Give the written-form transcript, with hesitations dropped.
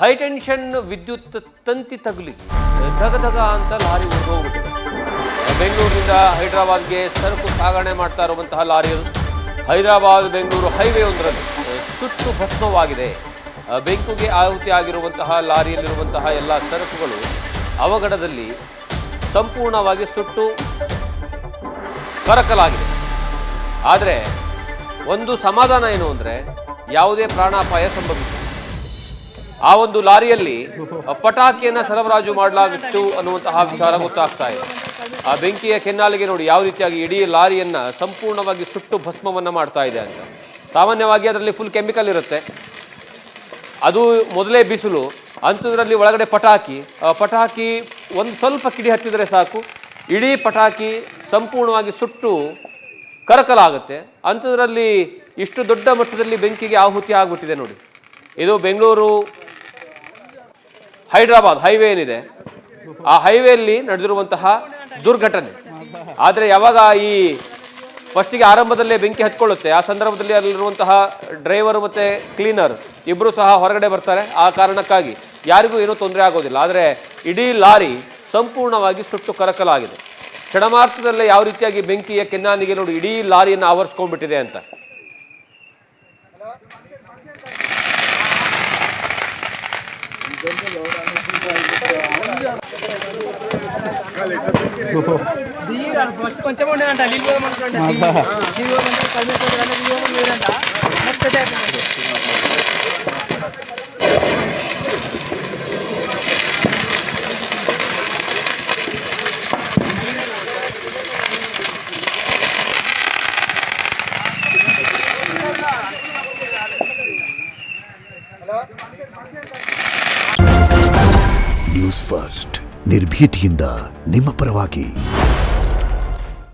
High tension ವಿದ್ಯುತ್ ತಂತಿ ತಗುಲಿ ಧಗ ಅಂತ ಲಾರಿ ಹೋಗ್ಬಿಟ್ಟಿದೆ. ಬೆಂಗಳೂರಿನಿಂದ ಹೈದರಾಬಾದ್ಗೆ ಸರಕು ಸಾಗಣೆ ಮಾಡ್ತಾ ಇರುವಂತಹ ಲಾರಿಗಳು ಹೈದರಾಬಾದ್ ಬೆಂಗಳೂರು ಹೈವೇ ಒಂದರಲ್ಲಿ ಸುಟ್ಟು ಭಸ್ಮವಾಗಿದೆ. ಬೆಂಕಿಗೆ ಆಹುತಿ ಆಗಿರುವಂತಹ ಲಾರಿಯಲ್ಲಿರುವಂತಹ ಎಲ್ಲ ಸರಕುಗಳು ಅವಘಡದಲ್ಲಿ ಸಂಪೂರ್ಣವಾಗಿ ಸುಟ್ಟು ಕರಕಲಾಗಿದೆ. ಆದರೆ ಒಂದು ಸಮಾಧಾನ ಏನು ಅಂದರೆ ಯಾವುದೇ ಪ್ರಾಣಾಪಾಯ ಸಂಭವಿಸಿಲ್ಲ. ಆ ಒಂದು ಲಾರಿಯಲ್ಲಿ ಪಟಾಕಿಯನ್ನು ಸರಬರಾಜು ಮಾಡಲಾಗಿತ್ತು ಅನ್ನುವಂತಹ ವಿಚಾರ ಗೊತ್ತಾಗ್ತಾ ಇದೆ. ಆ ಬೆಂಕಿಯ ಕೆನ್ನಾಲಿಗೆ ನೋಡಿ ಯಾವ ರೀತಿಯಾಗಿ ಇಡೀ ಲಾರಿಯನ್ನು ಸಂಪೂರ್ಣವಾಗಿ ಸುಟ್ಟು ಭಸ್ಮವನ್ನು ಮಾಡ್ತಾ ಇದೆ ಅಂತ. ಸಾಮಾನ್ಯವಾಗಿ ಅದರಲ್ಲಿ ಫುಲ್ ಕೆಮಿಕಲ್ ಇರುತ್ತೆ, ಅದು ಮೊದಲೇ ಬಿಸಿಲು, ಅಂಥದ್ರಲ್ಲಿ ಒಳಗಡೆ ಪಟಾಕಿ ಒಂದು ಸ್ವಲ್ಪ ಕಿಡಿ ಹತ್ತಿದರೆ ಸಾಕು, ಇಡೀ ಪಟಾಕಿ ಸಂಪೂರ್ಣವಾಗಿ ಸುಟ್ಟು ಕರಕಲಾಗುತ್ತೆ. ಅಂಥದ್ರಲ್ಲಿ ಇಷ್ಟು ದೊಡ್ಡ ಮಟ್ಟದಲ್ಲಿ ಬೆಂಕಿಗೆ ಆಹುತಿ ಆಗಿಬಿಟ್ಟಿದೆ ನೋಡಿ. ಇದು ಬೆಂಗಳೂರು ಹೈದರಾಬಾದ್ ಹೈವೇ ಏನಿದೆ, ಆ ಹೈವೇಯಲ್ಲಿ ನಡೆದಿರುವಂತಹ ದುರ್ಘಟನೆ. ಆದರೆ ಯಾವಾಗ ಈ ಫಸ್ಟಿಗೆ ಆರಂಭದಲ್ಲೇ ಬೆಂಕಿ ಹತ್ಕೊಳ್ಳುತ್ತೆ, ಆ ಸಂದರ್ಭದಲ್ಲಿ ಅಲ್ಲಿರುವಂತಹ ಡ್ರೈವರ್ ಮತ್ತು ಕ್ಲೀನರ್ ಇಬ್ಬರು ಸಹ ಹೊರಗಡೆ ಬರ್ತಾರೆ. ಆ ಕಾರಣಕ್ಕಾಗಿ ಯಾರಿಗೂ ಏನೂ ತೊಂದರೆ ಆಗೋದಿಲ್ಲ. ಆದರೆ ಇಡೀ ಲಾರಿ ಸಂಪೂರ್ಣವಾಗಿ ಸುಟ್ಟು ಕರಕಲಾಗಿದೆ. ಕ್ಷಣಮಾತ್ರದಲ್ಲೇ ಯಾವ ರೀತಿಯಾಗಿ ಬೆಂಕಿಯ ಕೆನ್ನಾಲಿಗೆ ನೋಡಿ ಇಡೀ ಲಾರಿಯನ್ನು ಆವರಿಸ್ಕೊಂಡ್ಬಿಟ್ಟಿದೆ ಅಂತ. ನ್ಯೂಸ್ ಫಸ್ಟ್ ನಿರ್ಭೀತಿಯಿಂದ ನಿಮ್ಮ ಪರವಾಗಿ.